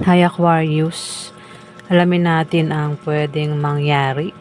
Hi Aquarius, alamin natin ang pwedeng mangyari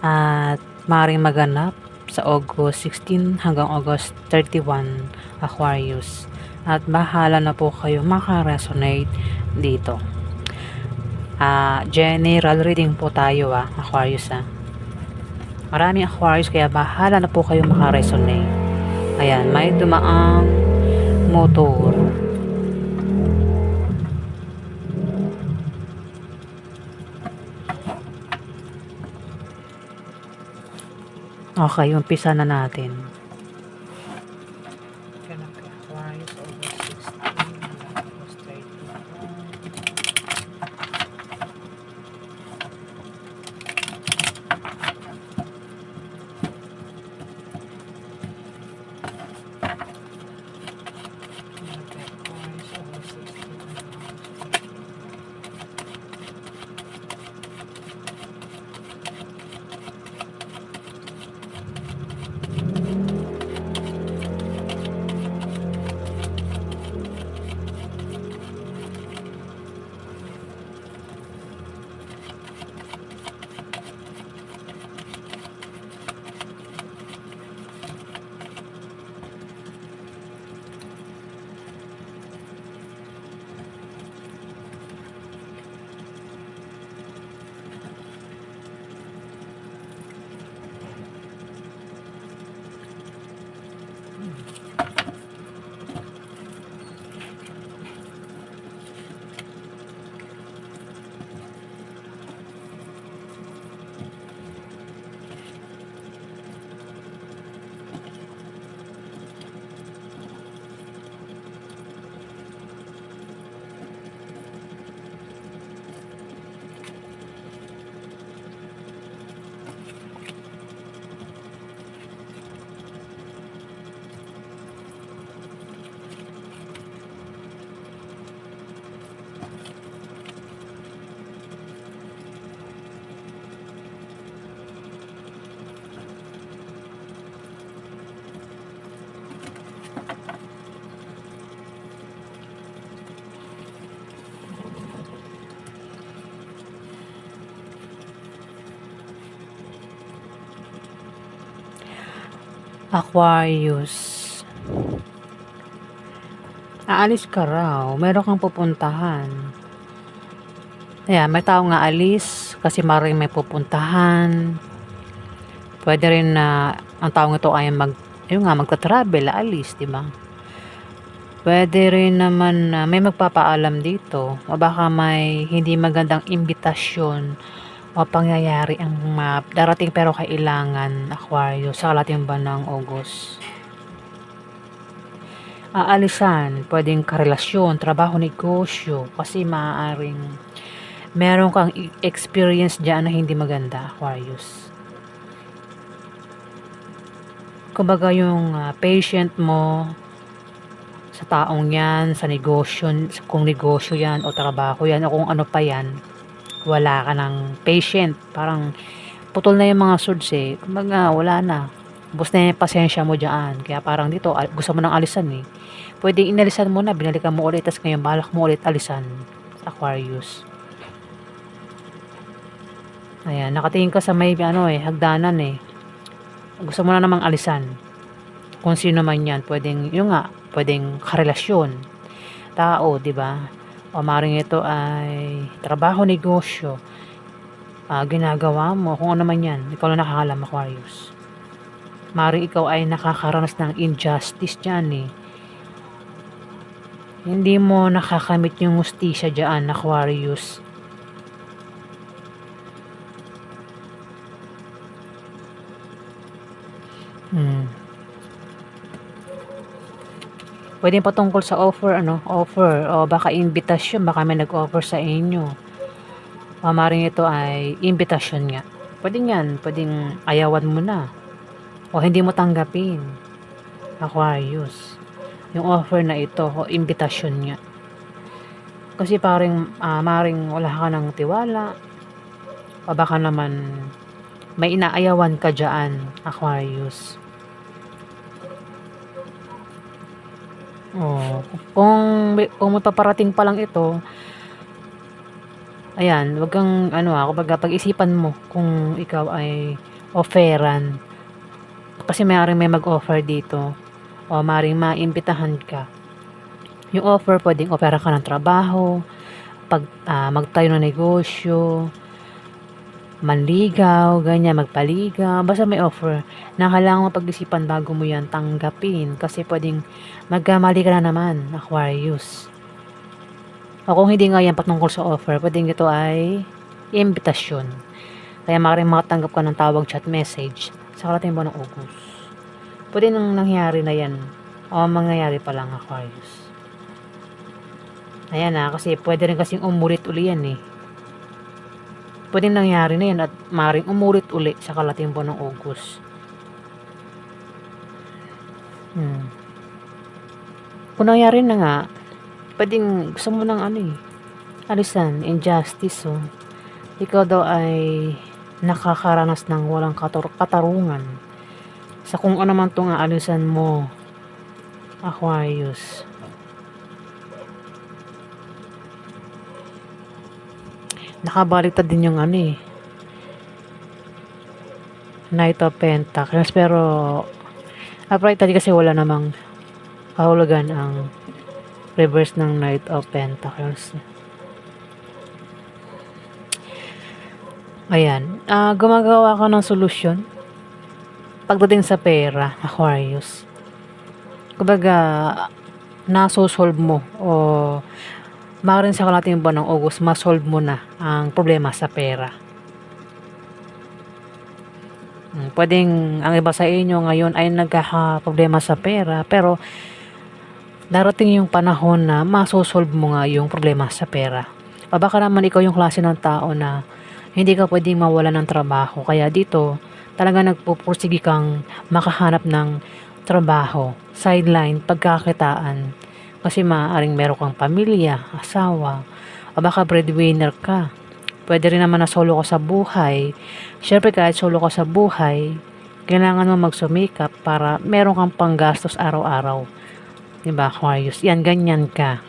at maaaring maganap sa August 16 hanggang August 31, Aquarius. At bahala na po kayo makaresonate dito. General reading po tayo Aquarius Maraming Aquarius kaya bahala na po kayo makaresonate. Ayan, may dumaang motor. Okay, umpisa na natin. Aquarius, aalis ka raw, meron kang pupuntahan. Ayan, may tao nga alis kasi maring may pupuntahan. Pwede rin na ang taong ito ay magta-travel, aalis, di ba? Pwede rin naman na may magpapaalam dito o baka may hindi magandang imbitasyon o pangyayari ang darating pero kailangan Aquarius sa kalating buwan ng August. Aalisan, pwedeng karelasyon, trabaho, negosyo kasi maaaring meron kang experience dyan na hindi maganda Aquarius. Kumbaga yung patient mo sa taong yan, sa negosyo, kung negosyo yan o trabaho yan o kung ano pa yan, wala ka ng patient, parang putol na yung mga swords kumbaga wala na, bus na yung pasensya mo dyan, kaya parang dito gusto mo nang alisan pwedeng inalisan mo na, binalikan mo ulit, tas ngayon balak mo ulit alisan sa Aquarius. Ayan, nakatingin ka sa may hagdanan gusto mo na namang alisan kung sino man yan, pwedeng karelasyon, tao, di ba? O maring ito ay trabaho, negosyo, ginagawa mo, kung ano man yan, ikaw na nakakalam Aquarius. Maring ikaw ay nakakaranas ng injustice dyan hindi mo nakakamit yung hustisya dyan Aquarius. Pwedeng patungkol sa offer o baka invitation, baka may nag-offer sa inyo. O maring ito ay invitation nga. Pwedeng ayawan mo na. O hindi mo tanggapin. Aquarius. Yung offer na ito o invitation nga. Kasi maring wala ka ng tiwala. O baka naman may inaayawan ka dyan, Aquarius. Kung magpaparating pa lang ito, Ayan, wag kang ano, kumbaga pag-isipan mo kung ikaw ay offeran. Kasi maaaring may mag-offer dito o maaaring maimbitahan ka. Yung offer puwedeng offeran ka ng trabaho, magtayo ng negosyo, manligaw, ganyan, magpaligaw, basta may offer na kailangan mong pag-isipan bago mo 'yan tanggapin kasi puwedeng magkamali ka na naman, Aquarius. O kung hindi nga 'yan patungkol sa offer, puwedeng ito ay imbitasyon. Kaya maaaring makatanggap ka ng tawag, chat, message sa karating buwan ng August. Puwede nang nangyari na 'yan o mangyayari pa lang, Aquarius. Ayan, kasi puwede rin kasing umulit uli 'yan, eh. Puwedeng nangyari na 'yan at maaaring umulit uli sa kalating buwan ng August. Kung nangyari na nga, puwedeng gusto mo ng ano, alisan, injustice, ikaw daw ay nakakaranas ng walang katarungan sa kung ano man 'tong aalisan mo, Aquarius. Nakabaliktad din yung ano, Knight of Pentacles, pero upright kasi wala namang kahulugan ang reverse ng Knight of Pentacles. Ayan, gumagawa ka ng solusyon pagdating sa pera, Aquarius. Kumbaga, nasosolve mo o maaaring sa kalating buwan ng August, ma-solve mo na ang problema sa pera. Puwedeng ang iba sa inyo ngayon ay nagkakaproblema sa pera, pero darating yung panahon na maso-solve mo nga yung problema sa pera. O baka naman ikaw yung klase ng tao na hindi ka puwedeng mawalan ng trabaho, kaya dito talagang nagpupursige kang makahanap ng trabaho, sideline, pagkakitaan. Kasi maaaring meron kang pamilya, asawa, o baka breadwinner ka. Puwede rin naman na solo ka sa buhay. Siyempre kahit solo ka sa buhay, kailangan mo magsumikap para meron kang panggastos araw-araw. 'Di ba, Aquarius? Yan, ganyan ka.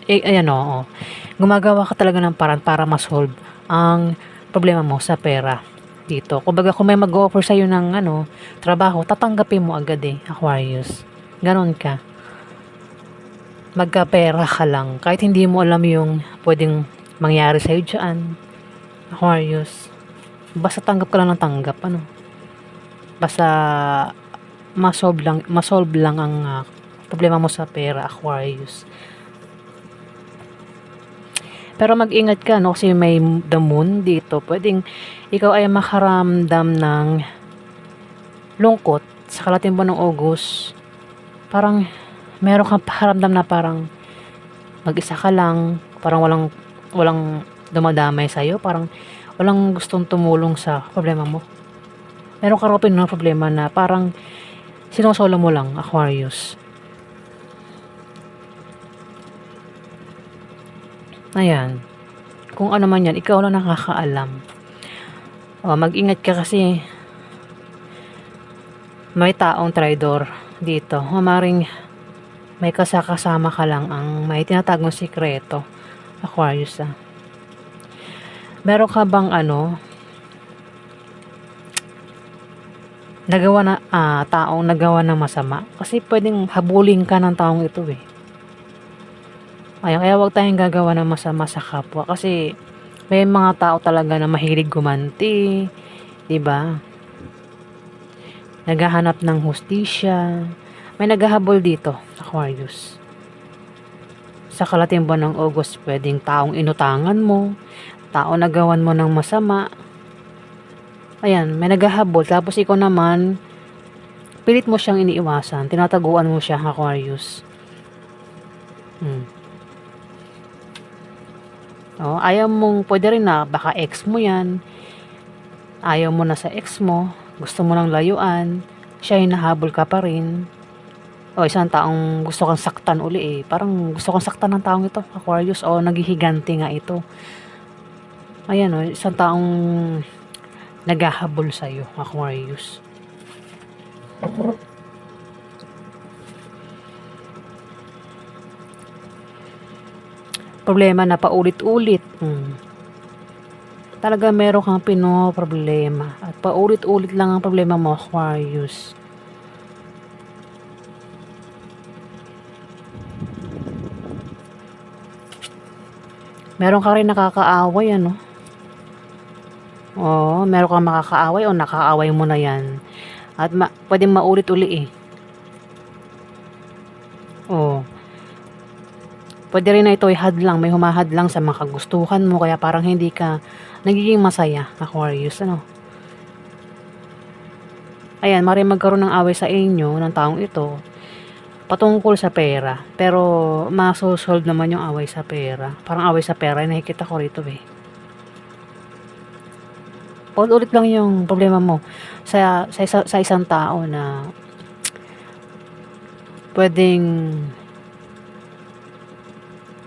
Ayan, oo. Gumagawa ka talaga ng paraan para ma-solve ang problema mo sa pera dito. Kumbaga kung may mag-o-offer sa'yo ng trabaho, tatanggapin mo agad, Aquarius. Gano'n ka. Magkapera ka lang. Kahit hindi mo alam yung puwedeng mangyari sa'yo diyan, Aquarius. Basta tanggap ka lang ng tanggap, Basta ma-solve lang ang problema mo sa pera, Aquarius. Pero mag-ingat ka, kasi may the moon dito. Puwedeng ikaw ay makaramdam ng lungkot sa kalating buwan ng August. Parang meron kang pakiramdam na parang mag-isa ka lang, parang walang dumadamay sa'yo, parang walang gustong tumulong sa problema mo. Meron ka rin ng problema na parang sinosolo mo lang, Aquarius. Ayan. Kung ano man yan, ikaw lang nakakaalam. Mag-ingat ka kasi may taong traidor dito. Maaaring may kasama ka lang ang may tinatagong sikreto, Aquarius. Meron ka bang taong nagawa ng masama? Kasi pwedeng habulin ka ng taong ito, kaya huwag tayong gagawa ng masama sa kapwa kasi may mga tao talaga na mahilig gumanti, 'di ba? Naghahanap ng hustisya. May naghahabol dito, Aquarius. Sa kalating buwan ng August, pwedeng taong inutangan mo, tao nagawan mo ng masama. Ayan, may naghahabol. Tapos ikaw naman, pilit mo siyang iniiwasan. Tinataguan mo siya, Aquarius. Ayaw mong, pwede rin na baka ex mo yan. Ayaw mo na sa ex mo. Gusto mo nang layuan. Siya hinahabol ka pa rin. Isang taong gusto kang saktan uli, parang gusto kang saktan ng taong ito, Aquarius, naghihiganti nga ito. Ayan, isang taong naghahabol sa'yo, Aquarius. problema na paulit-ulit. Talaga meron kang problema at paulit-ulit lang ang problema mo, Aquarius. Meron ka rin nakakaaway, ano? Oo, meron kang makakaaway o nakaaway mo na yan. At pwedeng maulit-uli eh. Oo. Pwede rin na ito ay hadlang, may humahadlang sa mga kagustuhan mo, kaya parang hindi ka nagiging masaya, Aquarius, ano? Ayan, maaaring magkaroon ng away sa inyo ng taong ito patungkol sa pera. Pero maso-solve naman yung away sa pera. Parang away sa pera, nakikita ko rito eh. Ulit lang yung problema mo sa isang tao na pwedeng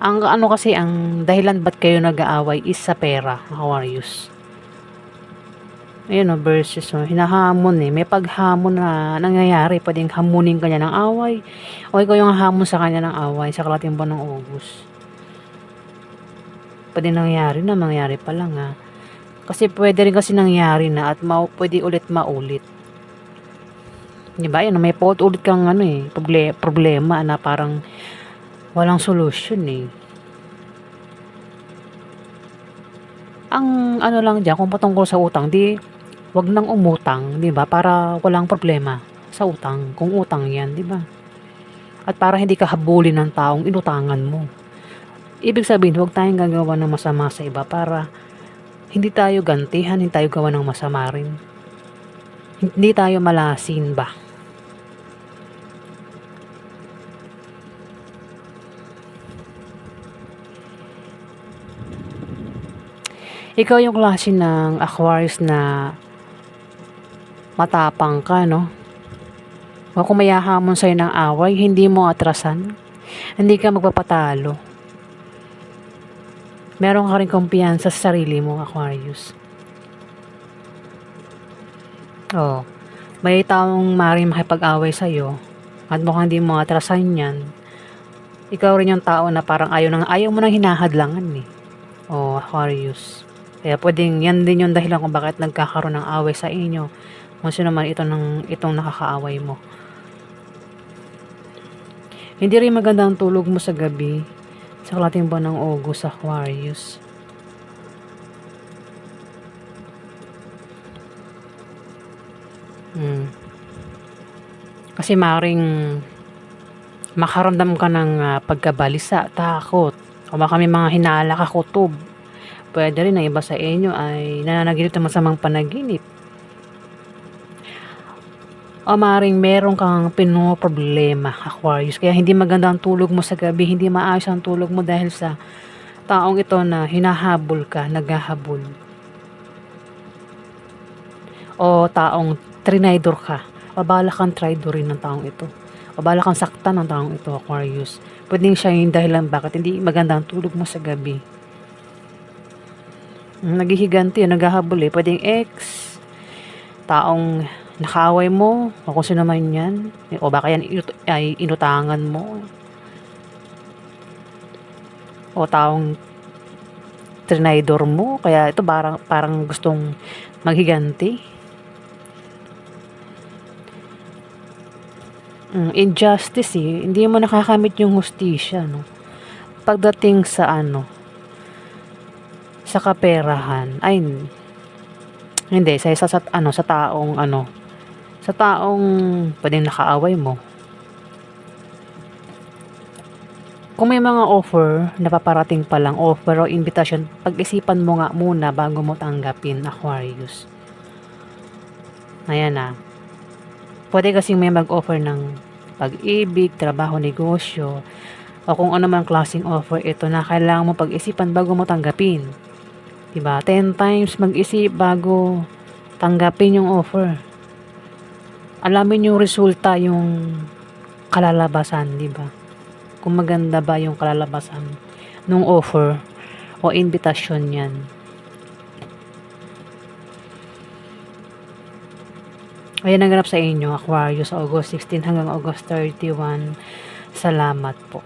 ang ano kasi ang dahilan ba't kayo nag-aaway is sa pera, Aquarius. Ayun o, versus o, hinahamon eh. May paghamon na nangyayari. Pwedeng hamunin ka niya ng away o ikaw yung hamon sa kanya ng away sa kalating buwan ng August. Pwede nangyari pa lang ha. Kasi pwede rin kasi nangyari na at pwede ulit maulit. Diba? Yan, may ulit kang ano eh, problema na parang walang solution eh. Ang ano lang dyan, kung patungkol sa utang, wag nang umutang, 'di ba? Para walang problema sa utang, kung utang 'yan, 'di ba? At para hindi ka habulin ng taong inutangan mo. Ibig sabihin, huwag tayong gagawa ng masama sa iba para hindi tayo gantihan, hindi tayo gawa ng masama rin. Hindi tayo malasin ba? Ikaw yung klase ng Aquarius na matapang ka, no? O kung may hahamon sa'yo ng away, hindi mo atrasan. Hindi ka magpapatalo. Meron ka rin kumpiyansa sa sarili mo, Aquarius. Oh, may taong maaaring makipag-away sa'yo at mukhang hindi mo atrasan yan. Ikaw rin yung tao na parang ayaw mo nang hinahadlangan eh. Oh, Aquarius. Kaya pwedeng yan din yung dahilan kung bakit nagkakaroon ng away sa inyo. Kung sino man itong nakakaaway mo. Hindi rin maganda ang tulog mo sa gabi sa kalating buwan ng August, Aquarius. Kasi maaaring makaramdam ka ng pagkabalisa, takot, o baka may mga hinala ka kutob. Pwede rin na iba sa inyo ay nananaginip ng masamang panaginip. O maaaring meron kang problema, Aquarius. Kaya hindi maganda ang tulog mo sa gabi, hindi maayos ang tulog mo dahil sa taong ito na hinahabol ka, naghahabol. O taong trinidor ka. O bala kang tridorin ng taong ito. O bala kang saktan ng taong ito, Aquarius. Pwedeng siya yung dahilan bakit hindi maganda ang tulog mo sa gabi. Naghihiganti, naghahabol eh. Pwedeng ex, taong nakaaway mo, o kung sino man yan, o baka yan ay inutangan mo, o taong trinidor mo, kaya ito parang gustong maghiganti. Injustice eh, hindi mo nakakamit yung hustisya, no? Pagdating sa sa kaperahan, ay hindi, sa taong pwedeng nakaaway mo. Kung may mga offer na paparating pa lang, offer o invitation, pag-isipan mo nga muna bago mo tanggapin, Aquarius. Ayan na. Pwede kasing may mag-offer ng pag-ibig, trabaho, negosyo, o kung ano man klaseng offer ito na kailangan mo pag-isipan bago mo tanggapin. Diba? 10 times mag-isip bago tanggapin yung offer. Alamin yung resulta, yung kalalabasan, diba? Kung maganda ba yung kalalabasan nung offer o invitation yan. Ayan ang ganap sa inyo, Aquarius, August 16 hanggang August 31. Salamat po.